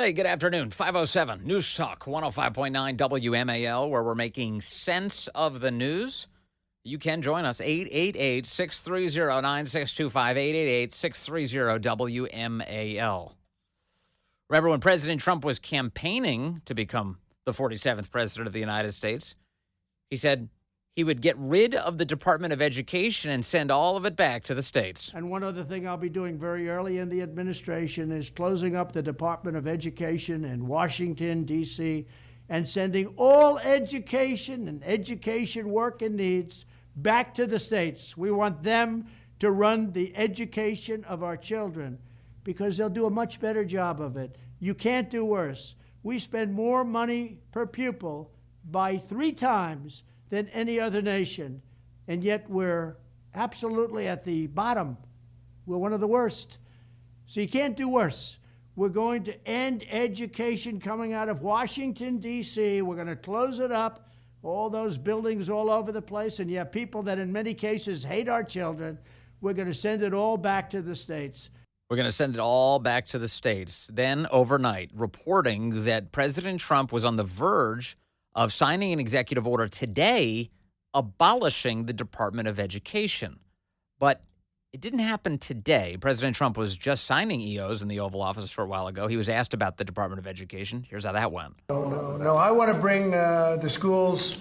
Hey, good afternoon. 507 News Talk 105.9 WMAL, where we're making sense of the news. You can join us, 888-630-9625, 888-630-WMAL. Remember when President Trump was campaigning to become the 47th president of the United States, he said he would get rid of the Department of Education and send all of it back to the states. And one other thing I'll be doing very early in the administration is closing up the Department of Education in Washington, D.C., and sending all education and education work and needs back to the states. We want them to run the education of our children because they'll do a much better job of it. You can't do worse. We spend more money per pupil by 3 times than any other nation, and yet we're absolutely at the bottom. We're one of the worst. So you can't do worse. We're going to end education coming out of Washington, D.C. We're going to close it up, all those buildings all over the place, and you have people that in many cases hate our children. We're going to send it all back to the states. We're going to send it all back to the states. Then overnight, reporting that President Trump was on the verge of signing an executive order today abolishing the Department of Education. But it didn't happen today. President Trump was just signing EOs in the Oval Office a short while ago. He was asked about the Department of Education. Here's how that went. No. I want to bring the schools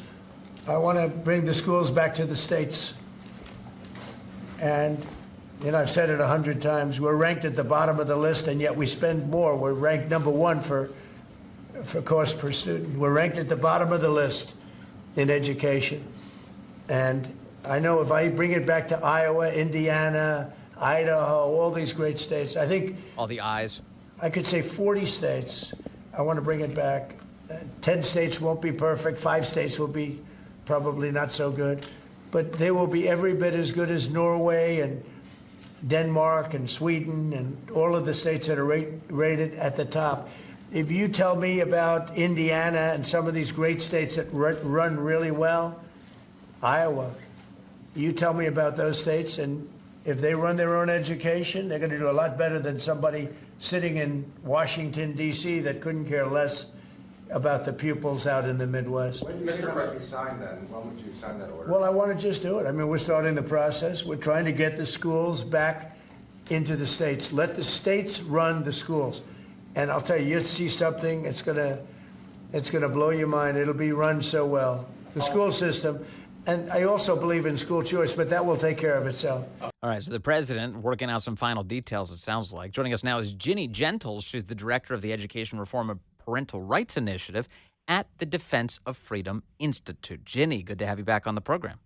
back to the states. And, I've said it 100 times. We're ranked at the bottom of the list, and yet we spend more. We're ranked number 1 for cost per student. We're ranked at the bottom of the list in education. And I know if I bring it back to Iowa, Indiana, Idaho, all these great states, I think... All the I's. I could say 40 states. I want to bring it back. 10 states won't be perfect. 5 states will be probably not so good. But they will be every bit as good as Norway and Denmark and Sweden and all of the states that are rated at the top. If you tell me about Indiana and some of these great states that run really well, Iowa, you tell me about those states, and if they run their own education, they're going to do a lot better than somebody sitting in Washington, D.C. that couldn't care less about the pupils out in the Midwest. When you Mr. President sign then, when would you sign that order? Well, I want to just do it. We're starting the process. We're trying to get the schools back into the states. Let the states run the schools. And I'll tell you, you'll see something, it's gonna blow your mind. It'll be run so well. The school system, and I also believe in school choice, but that will take care of itself. All right, so the president working out some final details, it sounds like. Joining us now is Ginny Gentles. She's the director of the Education Reform and Parental Rights Initiative at the Defense of Freedom Institute. Ginny, good to have you back on the program.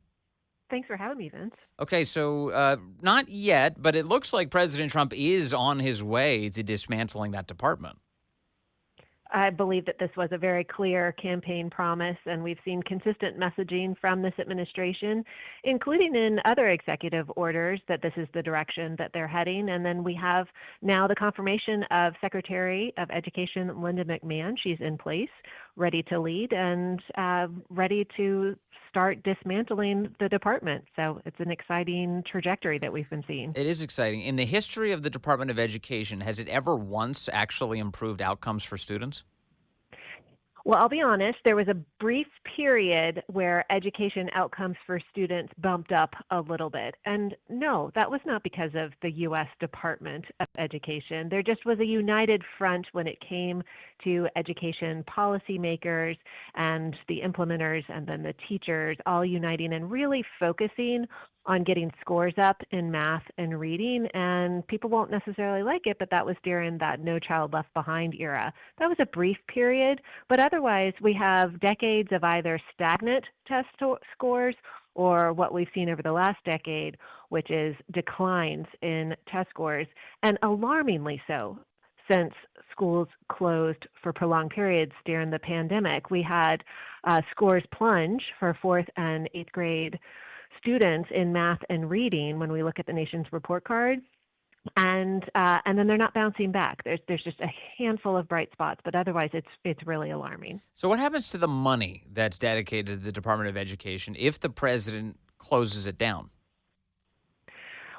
Thanks for having me, Vince. Okay, so not yet, but it looks like President Trump is on his way to dismantling that department. I believe that this was a very clear campaign promise, and we've seen consistent messaging from this administration, including in other executive orders, that this is the direction that they're heading. And then we have now the confirmation of Secretary of Education Linda McMahon. She's in place, ready to lead and ready to start dismantling the department. So it's an exciting trajectory that we've been seeing. It is exciting. In the history of the Department of Education, has it ever once actually improved outcomes for students? Well, I'll be honest, there was a brief period where education outcomes for students bumped up a little bit. And no, that was not because of the U.S. Department of Education. There just was a united front when it came to education policymakers and the implementers and then the teachers all uniting and really focusing on getting scores up in math and reading, and people won't necessarily like it, but that was during that No Child Left Behind era. That was a brief period, but otherwise we have decades of either stagnant test scores or what we've seen over the last decade, which is declines in test scores, and alarmingly so. Since schools closed for prolonged periods during the pandemic, we had scores plunge for 4th and 8th grade students in math and reading when we look at the nation's report card, and then they're not bouncing back. There's just a handful of bright spots, but otherwise it's really alarming. So what happens to the money that's dedicated to the Department of Education if the president closes it down?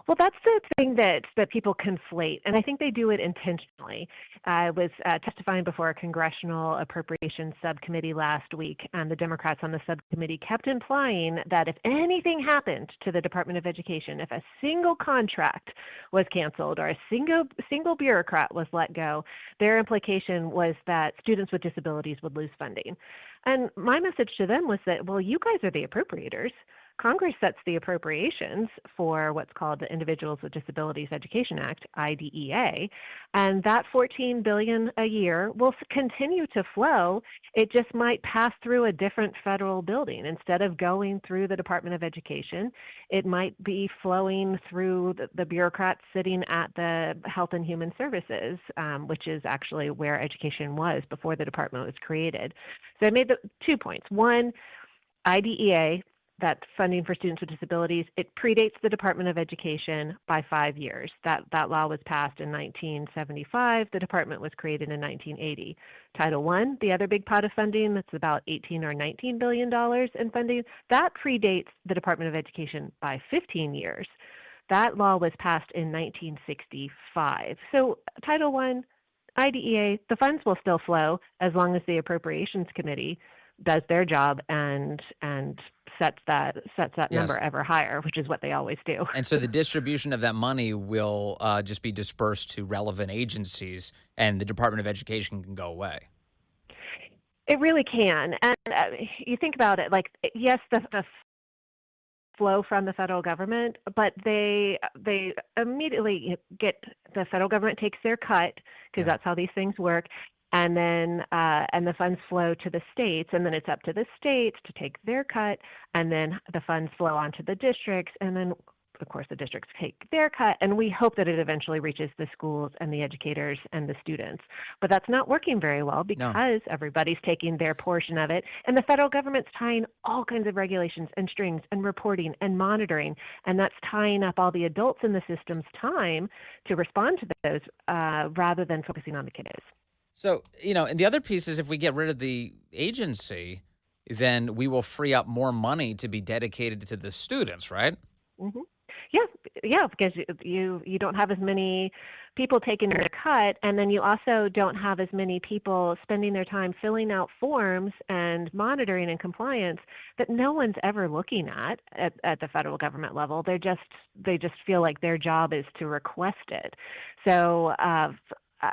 Well, that's the thing that people conflate, and I think they do it intentionally. I was testifying before a congressional appropriations subcommittee last week, and the Democrats on the subcommittee kept implying that if anything happened to the Department of Education, if a single contract was canceled or a single bureaucrat was let go, their implication was that students with disabilities would lose funding. And my message to them was that, well, you guys are the appropriators. Congress sets the appropriations for what's called the Individuals with Disabilities Education Act, IDEA, and that $14 billion a year will continue to flow. It just might pass through a different federal building. Instead of going through the Department of Education, it might be flowing through the bureaucrats sitting at the Health and Human Services, which is actually where education was before the department was created. So I made the 2 points. One, IDEA, that funding for students with disabilities, it predates the Department of Education by 5 years. That law was passed in 1975. The department was created in 1980. Title I, the other big pot of funding, that's about $18 or $19 billion in funding, that predates the Department of Education by 15 years. That law was passed in 1965. So Title I, IDEA, the funds will still flow as long as the Appropriations Committee does their job and sets that Yes. number ever higher, which is what they always do. And so the distribution of that money will just be dispersed to relevant agencies, and the Department of Education can go away. It really can. And you think about it, like, yes, the flow from the federal government, but they immediately get, the federal government takes their cut, because that's how these things work. And then and the funds flow to the states, and then it's up to the states to take their cut, and then the funds flow onto the districts, and then of course the districts take their cut, and we hope that it eventually reaches the schools and the educators and the students. But that's not working very well because everybody's taking their portion of it, and the federal government's tying all kinds of regulations and strings and reporting and monitoring, and that's tying up all the adults in the system's time to respond to those rather than focusing on the kiddos. So, and the other piece is if we get rid of the agency, then we will free up more money to be dedicated to the students, right? Mm-hmm. Yeah, because you don't have as many people taking their cut, and then you also don't have as many people spending their time filling out forms and monitoring and compliance that no one's ever looking at the federal government level. They just feel like their job is to request it. So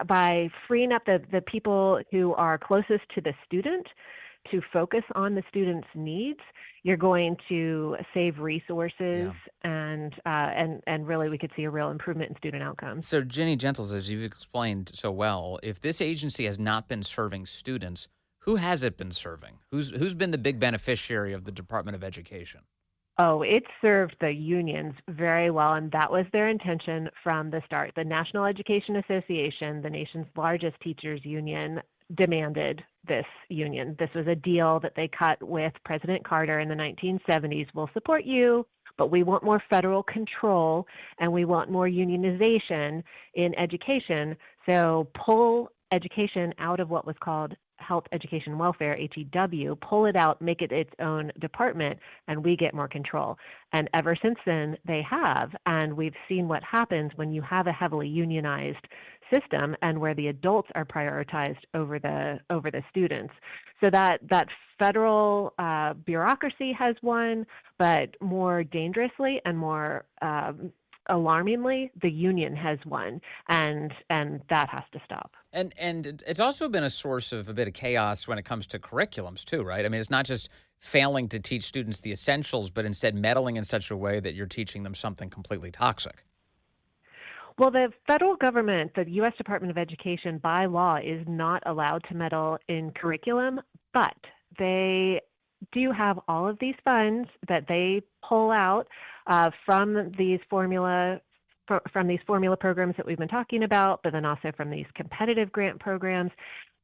by freeing up the people who are closest to the student to focus on the student's needs, you're going to save resources, and really we could see a real improvement in student outcomes. So, Ginny Gentles, as you've explained so well, if this agency has not been serving students, who has it been serving? Who's been the big beneficiary of the Department of Education? Oh, it served the unions very well, and that was their intention from the start. The National Education Association, the nation's largest teachers union, demanded this union. This was a deal that they cut with President Carter in the 1970s. We'll support you, but we want more federal control, and we want more unionization in education. So pull education out of what was called Health, Education, Welfare, HEW, pull it out, make it its own department, and we get more control. And ever since then, they have. And we've seen what happens when you have a heavily unionized system and where the adults are prioritized over the students. So that federal bureaucracy has won, but more dangerously and more alarmingly, the union has won, and that has to stop. And it's also been a source of a bit of chaos when it comes to curriculums too, right? I mean, it's not just failing to teach students the essentials, but instead meddling in such a way that you're teaching them something completely toxic. Well, the federal government, the U.S. Department of Education, by law, is not allowed to meddle in curriculum, but they do have all of these funds that they pull out from these formula programs that we've been talking about, but then also from these competitive grant programs.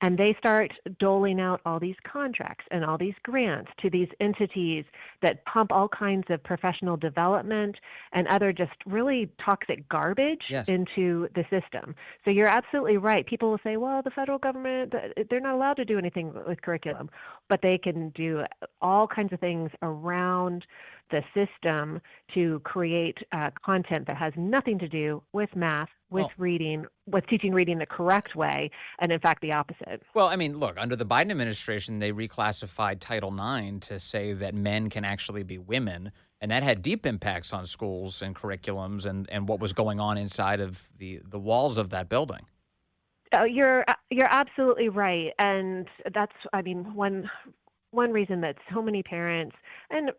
And they start doling out all these contracts and all these grants to these entities that pump all kinds of professional development and other just really toxic garbage Yes. into the system. So you're absolutely right. People will say, well, the federal government, they're not allowed to do anything with curriculum, but they can do all kinds of things around the system to create content that has nothing to do with math, with reading, with teaching reading the correct way, and in fact, the opposite. Well, I mean, look, under the Biden administration, they reclassified Title IX to say that men can actually be women, and that had deep impacts on schools and curriculums and what was going on inside of the walls of that building. You're absolutely right, and that's, I mean, one reason that so many parents, and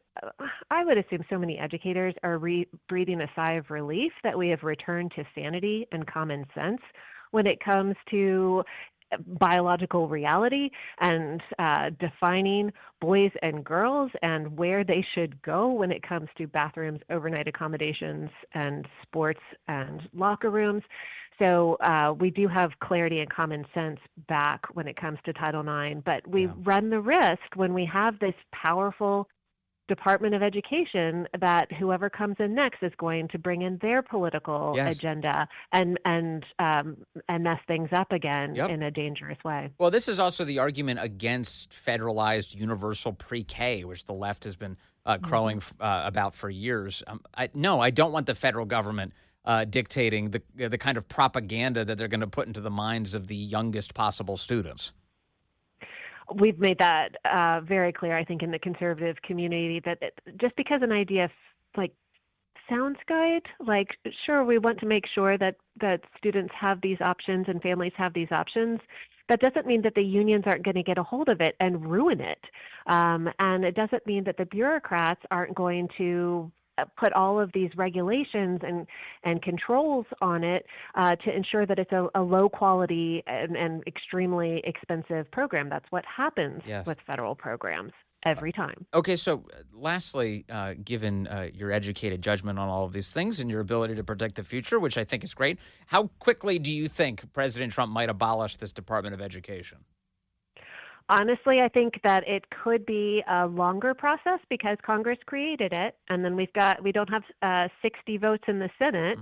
I would assume so many educators, are breathing a sigh of relief that we have returned to sanity and common sense when it comes to biological reality and defining boys and girls and where they should go when it comes to bathrooms, overnight accommodations, and sports and locker rooms. So we do have clarity and common sense back when it comes to Title IX, but we run the risk when we have this powerful Department of Education that whoever comes in next is going to bring in their political agenda and mess things up again in a dangerous way. Well, this is also the argument against federalized universal pre-K, which the left has been crowing about for years. I don't want the federal government dictating the kind of propaganda that they're going to put into the minds of the youngest possible students. We've made that very clear, I think, in the conservative community, that just because an idea sounds good, sure, we want to make sure that students have these options and families have these options. That doesn't mean that the unions aren't going to get a hold of it and ruin it. And it doesn't mean that the bureaucrats aren't going to put all of these regulations and controls on it to ensure that it's a low quality and extremely expensive program. That's what happens with federal programs every time. Okay, so lastly, given your educated judgment on all of these things and your ability to predict the future, which I think is great, how quickly do you think President Trump might abolish this Department of Education? Honestly, I think that it could be a longer process because Congress created it, and then we don't have 60 votes in the Senate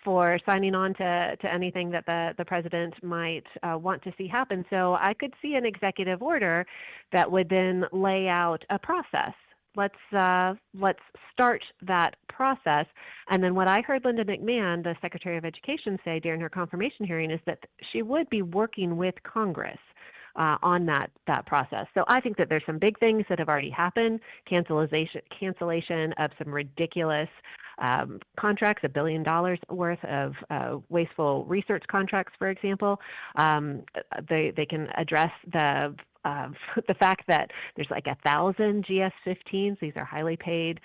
for signing on to anything that the president might want to see happen. So I could see an executive order that would then lay out a process. Let's start that process. And then what I heard Linda McMahon, the Secretary of Education, say during her confirmation hearing is that she would be working with Congress on that process. So I think that there's some big things that have already happened. Cancellation of some ridiculous contracts, $1 billion worth of wasteful research contracts, for example. They can address the fact that there's 1,000 GS-15s. These are highly paid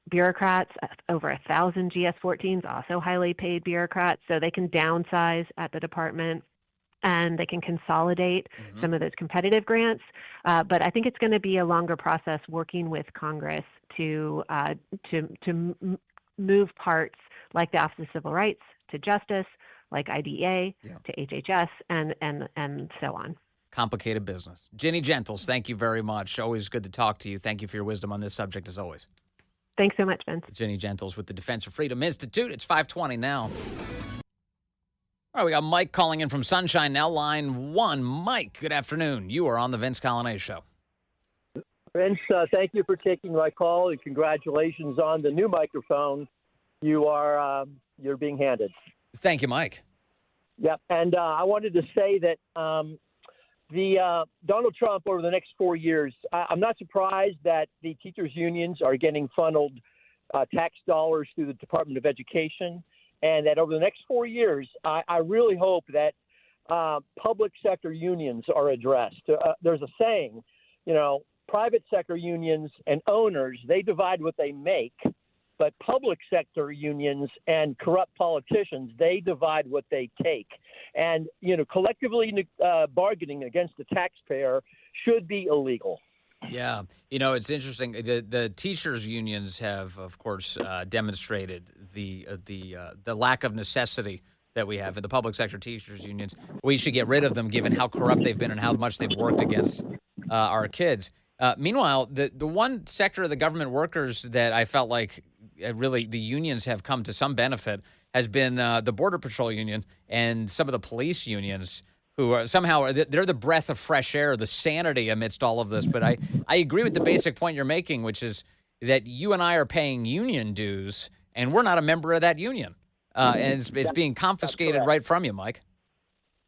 bureaucrats, over 1,000 GS-14s, also highly paid bureaucrats. So they can downsize at the department, and they can consolidate some of those competitive grants. But I think it's going to be a longer process working with Congress to move parts like the Office of Civil Rights to Justice, like IDEA to HHS, and so on. Complicated business. Ginny Gentles, thank you very much. Always good to talk to you. Thank you for your wisdom on this subject, as always. Thanks so much, Vince. Ginny Gentles with the Defense of Freedom Institute. It's 5:20 now. All right, we got Mike calling in from Sunshine now, line 1. Mike, good afternoon. You are on the Vince Coglianese Show. Vince, thank you for taking my call, and congratulations on the new microphone you're being handed. Thank you, Mike. Yep, and I wanted to say that Donald Trump over the next 4 years, I'm not surprised that the teachers' unions are getting funneled tax dollars through the Department of Education. And that over the next 4 years, I really hope that public sector unions are addressed. There's a saying, private sector unions and owners, they divide what they make, but public sector unions and corrupt politicians, they divide what they take. And, collectively bargaining against the taxpayer should be illegal. Yeah. It's interesting. The teachers' unions have, of course, demonstrated the lack of necessity that we have in the public sector teachers unions. We should get rid of them given how corrupt they've been and how much they've worked against our kids. Meanwhile, the one sector of the government workers that I felt like really the unions have come to some benefit has been the Border Patrol Union and some of the police unions who are somehow they're the breath of fresh air, the sanity amidst all of this. But I agree with the basic point you're making, which is that you and I are paying union dues and we're not a member of that union. And it's being confiscated right from you, Mike.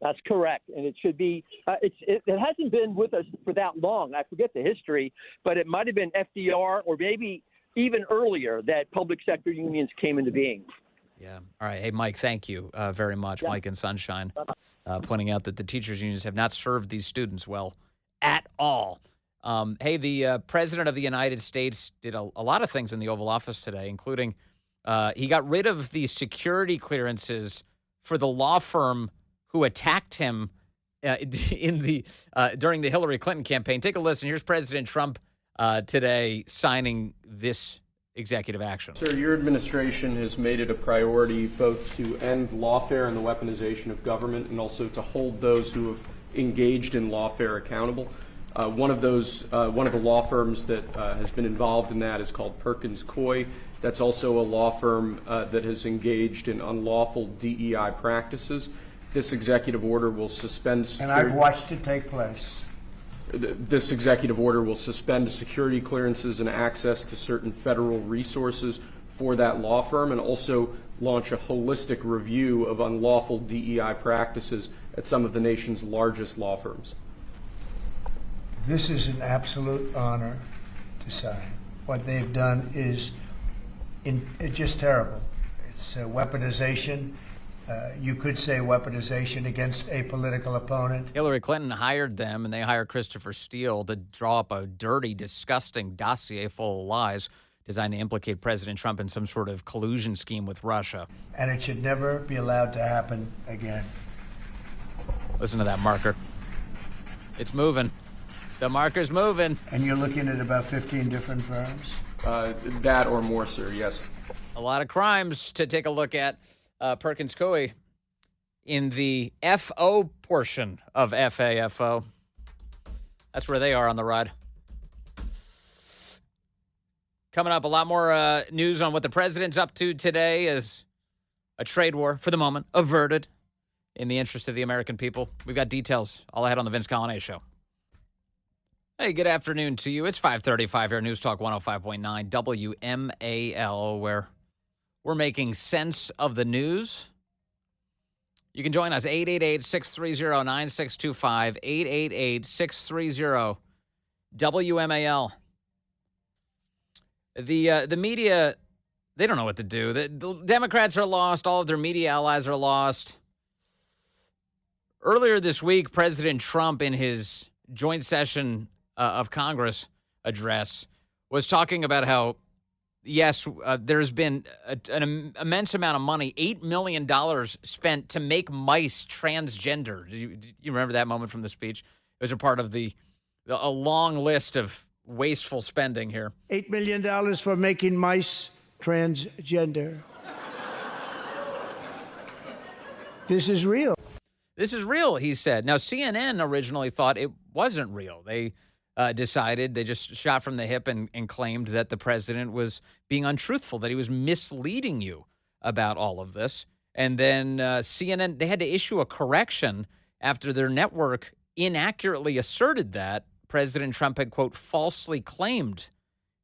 That's correct, and it should be. It hasn't been with us for that long. I forget the history, but it might have been FDR or maybe even earlier that public sector unions came into being. Yeah. All right. Hey, Mike, thank you very much, Mike and Sunshine, pointing out that the teachers' unions have not served these students well at all. Hey, the President of the United States did a lot of things in the Oval Office today, including he got rid of the security clearances for the law firm who attacked him during the Hillary Clinton campaign. Take a listen. Here's President Trump today signing this executive action. Sir, your administration has made it a priority both to end lawfare and the weaponization of government and also to hold those who have engaged in lawfare accountable. One of the law firms that has been involved in that is called Perkins Coie. That's also a law firm that has engaged in unlawful DEI practices. This executive order will suspend security. And I've watched it take place. This executive order will suspend security clearances and access to certain federal resources for that law firm and also launch a holistic review of unlawful DEI practices at some of the nation's largest law firms. This is an absolute honor to sign. What they've done is just terrible. It's weaponization. You could say weaponization against a political opponent. Hillary Clinton hired them, and they hired Christopher Steele to draw up a dirty, disgusting dossier full of lies designed to implicate President Trump in some sort of collusion scheme with Russia. And it should never be allowed to happen again. Listen to that marker. It's moving. The marker's moving. And you're looking at about 15 different firms? That or more, sir, yes. A lot of crimes to take a look at. Perkins Coie in the FO portion of FAFO. That's where they are on the ride. Coming up, a lot more news on what the president's up to today as a trade war, for the moment, averted in the interest of the American people. We've got details all ahead on the Vince Coglianese Show. Hey, good afternoon to you. It's 5:35 here, News Talk 105.9 WMAL, where we're making sense of the news. You can join us, 888-630-9625, 888-630-WMAL. The media, they don't know what to do. The Democrats are lost. All of their media allies are lost. Earlier this week, President Trump, in his joint session of Congress address, was talking about how yes, there's been an immense amount of money, $8 million spent to make mice transgender. Do you remember that moment from the speech? It was a part of a long list of wasteful spending here. $8 million for making mice transgender. This is real. This is real, he said. Now, CNN originally thought it wasn't real. They decided, they just shot from the hip and claimed that the president was being untruthful, that he was misleading you about all of this. And then CNN, they had to issue a correction after their network inaccurately asserted that President Trump had, quote, falsely claimed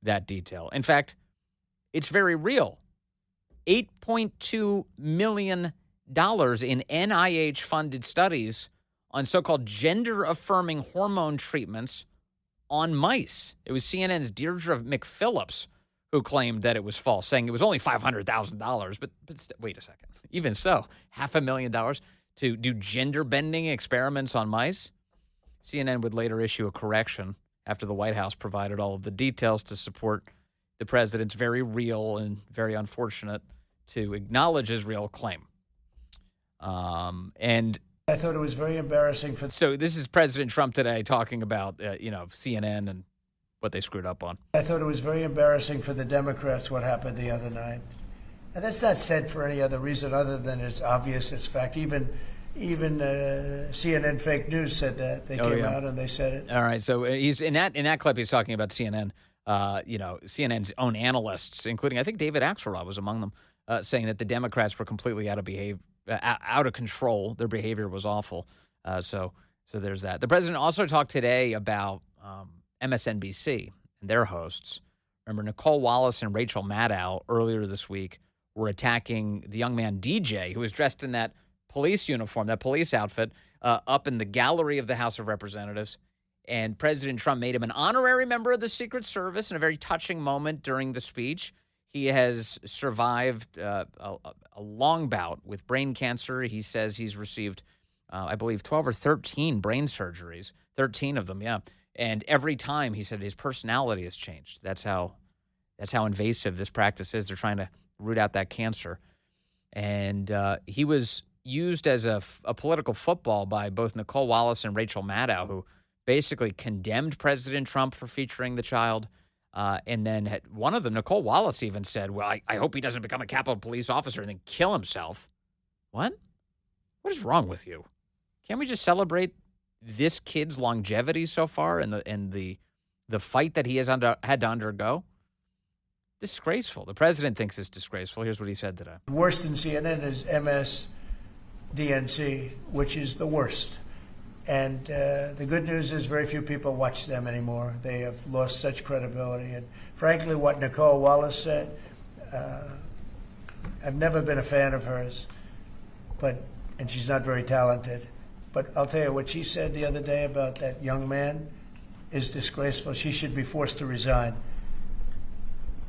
that detail. In fact, it's very real. $8.2 million in NIH-funded studies on so-called gender-affirming hormone treatments on mice. It was CNN's Deirdre McPhillips who claimed that it was false, saying it was only $500,000. But wait a second. Even so, $500,000 to do gender-bending experiments on mice? CNN would later issue a correction after the White House provided all of the details to support the president's very real and very unfortunate to acknowledge his real claim. And I thought it was very embarrassing for. So this is President Trump today talking about, CNN and what they screwed up on. I thought it was very embarrassing for the Democrats what happened the other night. And that's not said for any other reason other than it's obvious, it's fact. Even CNN fake news said that. They came out and they said it. All right, so he's in that clip. He's talking about CNN. CNN's own analysts, including I think David Axelrod was among them, saying that the Democrats were completely out of control. Their behavior was awful. So there's that. The president also talked today about MSNBC and their hosts. Remember, Nicole Wallace and Rachel Maddow earlier this week were attacking the young man DJ, who was dressed in that police uniform, that police outfit, up in the gallery of the House of Representatives. And President Trump made him an honorary member of the Secret Service in a very touching moment during the speech. He has survived a long bout with brain cancer. He says he's received, I believe, 12 or 13 brain surgeries, 13 of them, yeah. And every time, he said, his personality has changed. That's how invasive this practice is. They're trying to root out that cancer. And he was used as a political football by both Nicole Wallace and Rachel Maddow, who basically condemned President Trump for featuring the child. And then one of them, Nicole Wallace, even said, well, I hope he doesn't become a Capitol Police officer and then kill himself. What? What is wrong with you? Can't we just celebrate this kid's longevity so far and the fight that he has had to undergo? Disgraceful. The president thinks it's disgraceful. Here's what he said today. Worse than CNN is MSDNC, which is the worst. And the good news is very few people watch them anymore. They have lost such credibility. And frankly, what Nicole Wallace said, I've never been a fan of hers, and she's not very talented. But I'll tell you, what she said the other day about that young man is disgraceful. She should be forced to resign.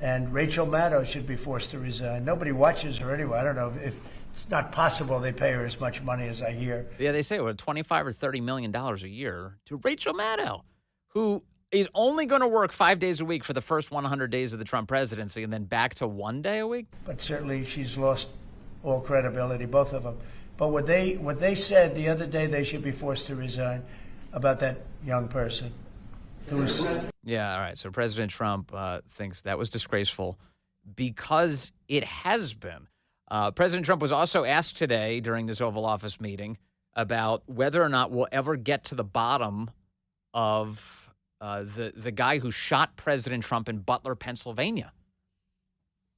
And Rachel Maddow should be forced to resign. Nobody watches her anyway. I don't know if it's not possible they pay her as much money as I hear. Yeah, they say $25 or $30 million a year to Rachel Maddow, who is only going to work 5 days a week for the first 100 days of the Trump presidency and then back to 1 day a week. But certainly she's lost all credibility, both of them. But what they said the other day, they should be forced to resign about that young person. Yeah, all right. So President Trump thinks that was disgraceful because it has been. President Trump was also asked today during this Oval Office meeting about whether or not we'll ever get to the bottom of the guy who shot President Trump in Butler, Pennsylvania.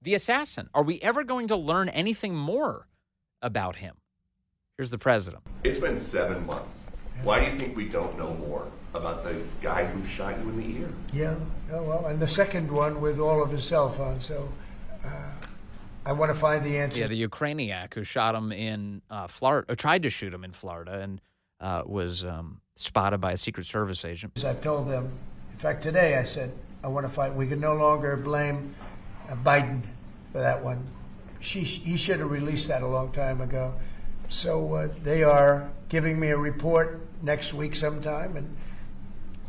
The assassin. Are we ever going to learn anything more about him? Here's the president. It's been 7 months. Why do you think we don't know more about the guy who shot you in the ear? Yeah, well, and the second one with all of his cell phones. So I want to find the answer. Yeah, the Ukrainian who shot him in Florida, or tried to shoot him in Florida, and was spotted by a Secret Service agent. As I've told them, in fact, today I said, I want to find, we can no longer blame Biden for that one. He should have released that a long time ago. So they are giving me a report next week sometime, and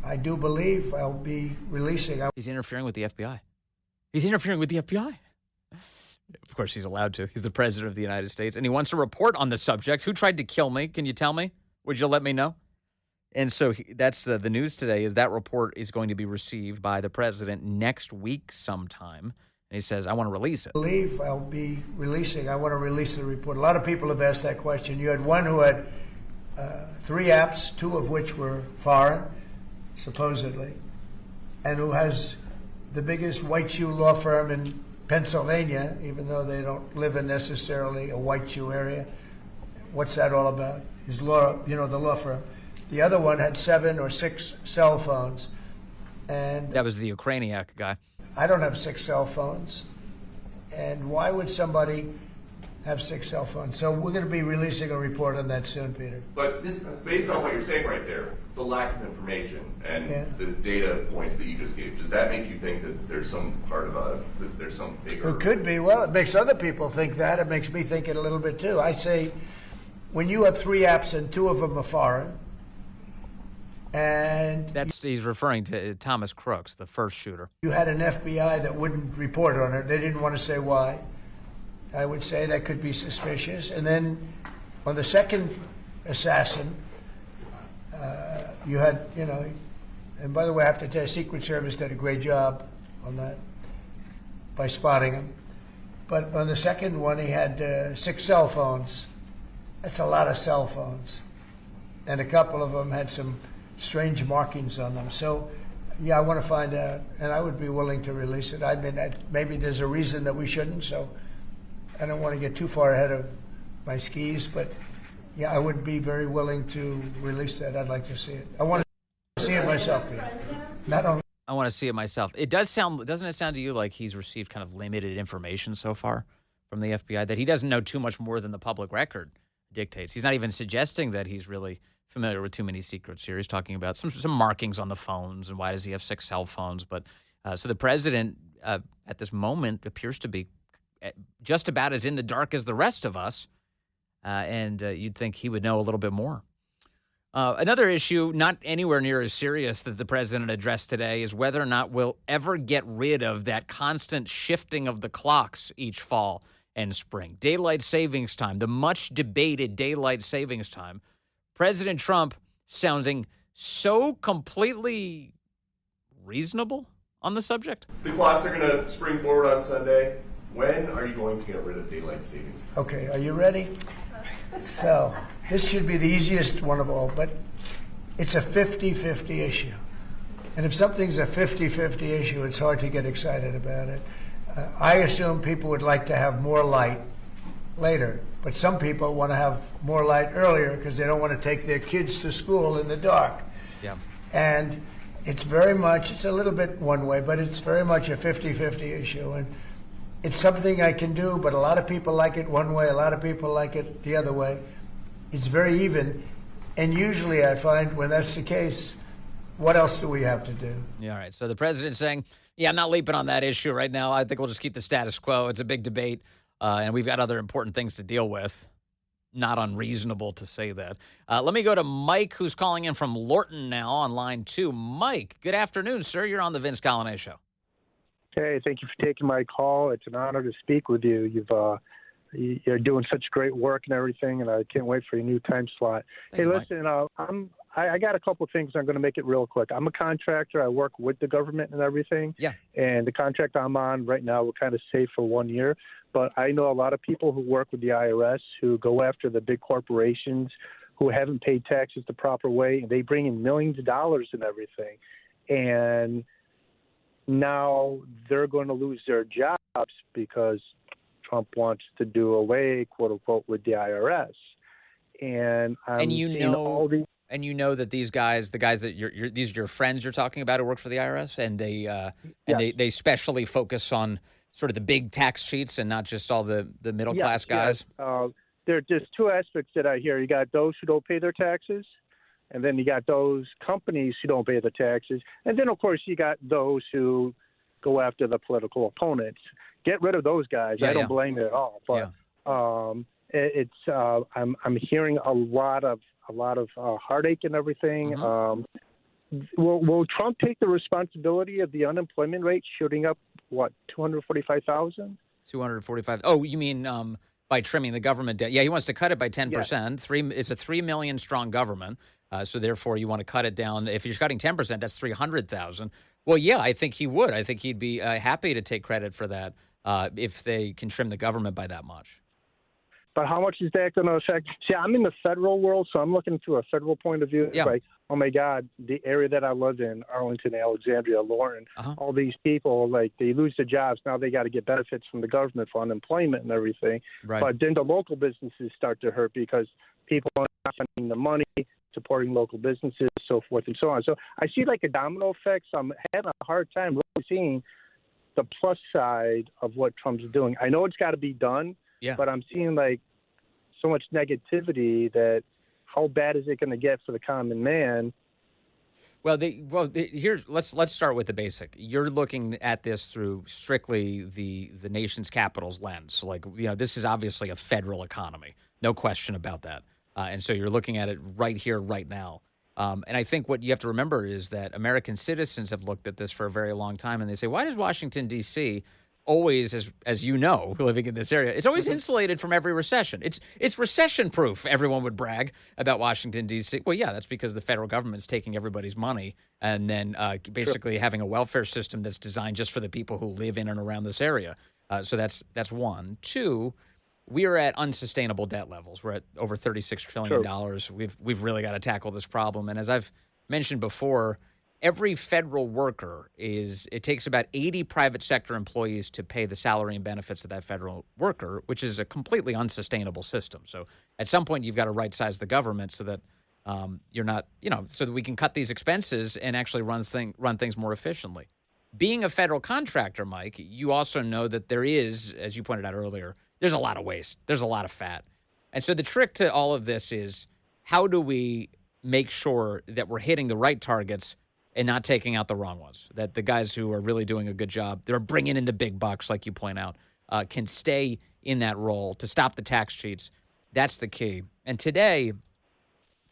I do believe I'll be releasing. He's interfering with the FBI. He's interfering with the FBI. Of course, he's allowed to. He's the president of the United States, and he wants to report on the subject. Who tried to kill me? Can you tell me? Would you let me know? And so that's the news today is that report is going to be received by the president next week sometime. And he says, I want to release it. I believe I'll be releasing. I want to release the report. A lot of people have asked that question. You had one who had 3 apps, 2 of which were foreign, supposedly, and who has the biggest white shoe law firm in Pennsylvania, even though they don't live in necessarily a white shoe area. What's that all about? His law, the law firm. The other one had 7 or 6 cell phones. And that was the Ukrainian guy. I don't have 6 cell phones. And why would somebody have 6 cell phones? So we're going to be releasing a report on that soon, Peter. But based on what you're saying right there, the lack of information and the data points that you just gave, does that make you think that there's some part of that there's some bigger? It could be. Well, it makes other people think that. It makes me think it a little bit too. I say, when you have 3 apps and 2 of them are foreign, and he's referring to Thomas Crooks, the first shooter. You had an FBI that wouldn't report on it. They didn't want to say why. I would say that could be suspicious. And then on the second assassin, you had, and by the way, I have to tell you, Secret Service did a great job on that by spotting him. But on the second one, he had 6 cell phones. That's a lot of cell phones. And a couple of them had some strange markings on them. So, yeah, I want to find out, and I would be willing to release it. I mean, maybe there's a reason that we shouldn't, so I don't want to get too far ahead of my skis, but yeah, I would be very willing to release that. I'd like to see it. I want to see it myself, Peter. Not only. I want to see it myself. It does sound, doesn't it sound to you like he's received kind of limited information so far from the FBI, that he doesn't know too much more than the public record dictates? He's not even suggesting that he's really familiar with too many secrets here. He's talking about some markings on the phones and why does he have 6 cell phones. But so the president at this moment appears to be just about as in the dark as the rest of us, and you'd think he would know a little bit more. Another issue, not anywhere near as serious, that the president addressed today is whether or not we'll ever get rid of that constant shifting of the clocks each fall and spring. Daylight savings time, the much debated daylight savings time. President Trump sounding so completely reasonable on the subject. The clocks are going to spring forward on Sunday. When are you going to get rid of daylight savings time? Okay, are you ready? So, this should be the easiest one of all, but it's a 50-50 issue. And if something's a 50-50 issue, it's hard to get excited about it. I assume people would like to have more light later, but some people want to have more light earlier because they don't want to take their kids to school in the dark. Yeah. And it's very much, it's a little bit one way, but it's very much a 50-50 issue. And it's something I can do, but a lot of people like it one way, a lot of people like it the other way. It's very even. And usually I find when that's the case, what else do we have to do? Yeah, all right. So the president's saying, yeah, I'm not leaping on that issue right now. I think we'll just keep the status quo. It's a big debate, and we've got other important things to deal with. Not unreasonable to say that. Let me go to Mike, who's calling in from Lorton now on line 2. Mike, good afternoon, sir. You're on the Vince Coglianese Show. Hey, thank you for taking my call. It's an honor to speak with you. You're doing such great work and everything, and I can't wait for your new time slot. Thank you, listen, I got a couple of things. I'm going to make it real quick. I'm a contractor. I work with the government and everything. Yeah. And the contract I'm on right now, we're kind of safe for 1 year. But I know a lot of people who work with the IRS who go after the big corporations who haven't paid taxes the proper way, and they bring in millions of dollars and everything. And now they're going to lose their jobs because Trump wants to do away, quote unquote, with the IRS. And you know that these guys, the guys that these are your friends you're talking about who work for the IRS, and they specially focus on sort of the big tax cheats and not just all the middle class guys. Yes. There are just 2 aspects that I hear. You got those who don't pay their taxes, and then you got those companies who don't pay the taxes. And then, of course, you got those who go after the political opponents. Get rid of those guys. I don't blame it at all. But I'm hearing a lot of heartache and everything. Will Trump take the responsibility of the unemployment rate shooting up, 245,000? 245. Oh, you mean by trimming the government debt? Yeah, he wants to cut it by 10%. Yes. It's a 3 million strong government. So therefore, you want to cut it down. If you're cutting 10%, that's 300,000. Well, yeah, I think he would. I think he'd be happy to take credit for that if they can trim the government by that much. But how much is that going to affect? See, I'm in the federal world, so I'm looking through a federal point of view. Yeah. Like, oh, my God, the area that I live in, Arlington, Alexandria, Lorton, all these people, like, they lose their jobs. Now they got to get benefits from the government for unemployment and everything. Right. But then the local businesses start to hurt because people are not spending the money, supporting local businesses, so forth and so on. So I see, like, a domino effect. So I'm having a hard time really seeing the plus side of what Trump's doing. I know it's got to be done. Yeah. But I'm seeing, like, so much negativity that how bad is it going to get for the common man? Well, here's let's start with the basic. You're looking at this through strictly the nation's capital's lens. Like, this is obviously a federal economy, no question about that. And so you're looking at it right here, right now. And I think what you have to remember is that American citizens have looked at this for a very long time, and they say, why does Washington, D.C., always, as you know, living in this area, it's always insulated from every recession. It's recession-proof, everyone would brag about Washington, D.C. Well, yeah, that's because the federal government's taking everybody's money and then basically having a welfare system that's designed just for the people who live in and around this area. So that's one. Two, we are at unsustainable debt levels. We're at over $36 trillion. We've really got to tackle this problem. And as I've mentioned before, every federal worker it takes about 80 private sector employees to pay the salary and benefits of that federal worker, which is a completely unsustainable system. So at some point, you've got to right size the government so that you're not, so that we can cut these expenses and actually run things more efficiently. Being a federal contractor, Mike, you also know that there is, as you pointed out earlier, there's a lot of waste. There's a lot of fat. And so the trick to all of this is, how do we make sure that we're hitting the right targets and not taking out the wrong ones, that the guys who are really doing a good job, they're bringing in the big bucks, like you point out, can stay in that role to stop the tax cheats. That's the key. And today,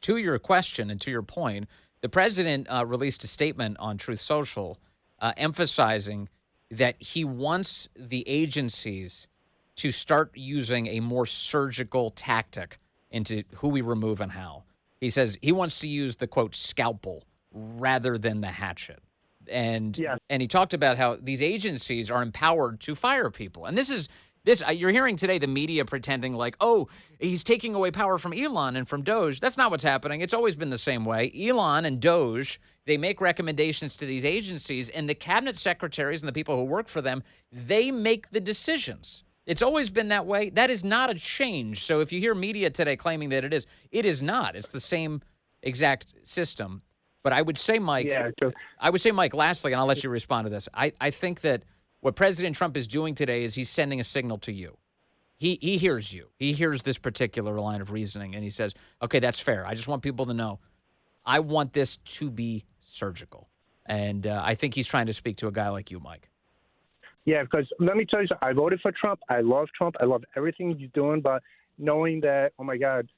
to your question and to your point, the president released a statement on Truth Social emphasizing that he wants the agencies to start using a more surgical tactic into who we remove and how. He says he wants to use the, quote, scalpel rather than the hatchet. And he talked about how these agencies are empowered to fire people. And this you're hearing today the media pretending like, oh, he's taking away power from Elon and from Doge. That's not what's happening. It's always been the same way. Elon and Doge, they make recommendations to these agencies, and the cabinet secretaries and the people who work for them, they make the decisions. It's always been that way. That is not a change. So if you hear media today claiming that it is not. It's the same exact system. But I would say, Mike, lastly, and I'll let you respond to this. I think that what President Trump is doing today is he's sending a signal to you. He hears you. He hears this particular line of reasoning, and he says, okay, that's fair. I just want people to know I want this to be surgical. And I think he's trying to speak to a guy like you, Mike. Yeah, because let me tell you something. I voted for Trump. I love Trump. I love everything he's doing. But knowing that, oh, my God,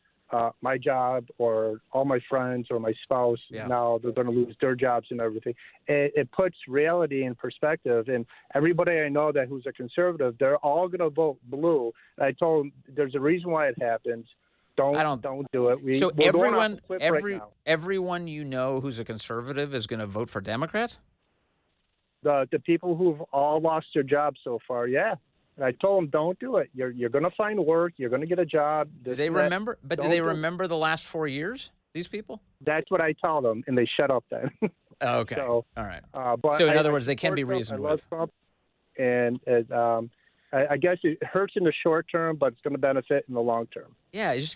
my job or all my friends or my spouse, now they're going to lose their jobs and everything. It puts reality in perspective. And everybody I know that who's a conservative, they're all going to vote blue. I told them there's a reason why it happens. Don't do it. Everyone you know who's a conservative is going to vote for Democrats? The people who've all lost their jobs so far, yeah. And I told them, don't do it. You're going to find work. You're going to get a job. Do they remember? But do they remember the last 4 years, these people? That's what I tell them, and they shut up then. Okay. So, all right. But so in other words, they can be reasoned with. I love Trump, and I guess it hurts in the short term, but it's going to benefit in the long term. Yeah, you just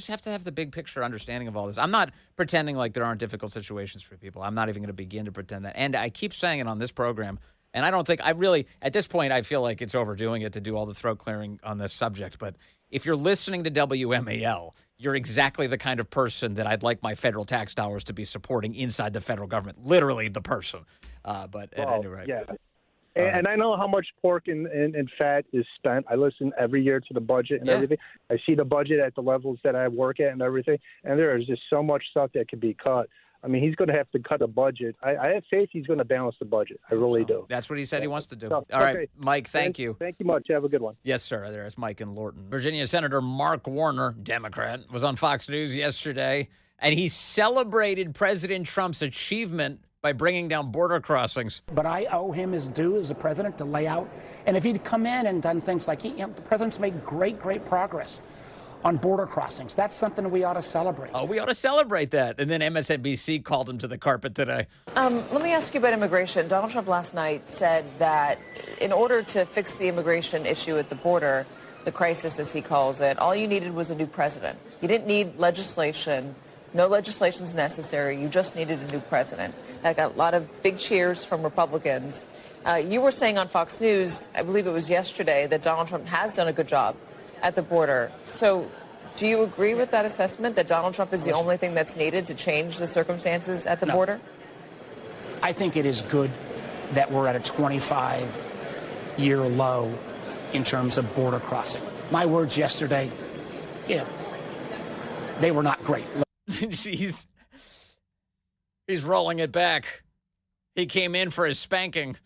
have to have the big picture understanding of all this. I'm not pretending like there aren't difficult situations for people. I'm not even going to begin to pretend that. And I keep saying it on this program, and I don't think at this point, I feel like it's overdoing it to do all the throat clearing on this subject. But if you're listening to WMAL, you're exactly the kind of person that I'd like my federal tax dollars to be supporting inside the federal government. Literally the person. But at any rate. Yeah. And I know how much pork and fat is spent. I listen every year to the budget and everything. I see the budget at the levels that I work at and everything. And there is just so much stuff that can be cut. I mean, he's going to have to cut a budget. I have faith he's going to balance the budget. I really do. That's what he said he wants to do. All right, Mike, thank you. Thank you much. Have a good one. Yes, sir. There's Mike in Lorton. Virginia Senator Mark Warner, Democrat, was on Fox News yesterday, and he celebrated President Trump's achievement by bringing down border crossings. But I owe him his due as a president to lay out. And if he'd come in and done things like, the president's made great progress on border crossings. That's something we ought to celebrate. Oh, we ought to celebrate that. And then MSNBC called him to the carpet today. Let me ask you about immigration. Donald Trump last night said that in order to fix the immigration issue at the border, the crisis as he calls it, all you needed was a new president. You didn't need legislation. No legislation's necessary. You just needed a new president. That got a lot of big cheers from Republicans. You were saying on Fox News, I believe it was yesterday, that Donald Trump has done a good job at the border. So do you agree with that assessment, that Donald Trump is the only thing that's needed to change the circumstances at the border? I think it is good that we're at a 25-year low in terms of border crossing. My words yesterday, they were not great. He's rolling it back. He came in for his spanking,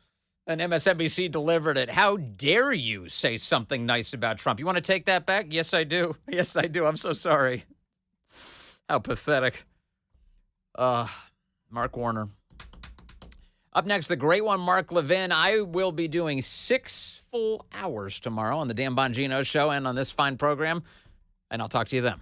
and MSNBC delivered it. How dare you say something nice about Trump? You want to take that back? Yes, I do. Yes, I do. I'm so sorry. How pathetic. Mark Warner. Up next, the great one, Mark Levin. I will be doing 6 full hours tomorrow on the Dan Bongino Show and on this fine program, and I'll talk to you then.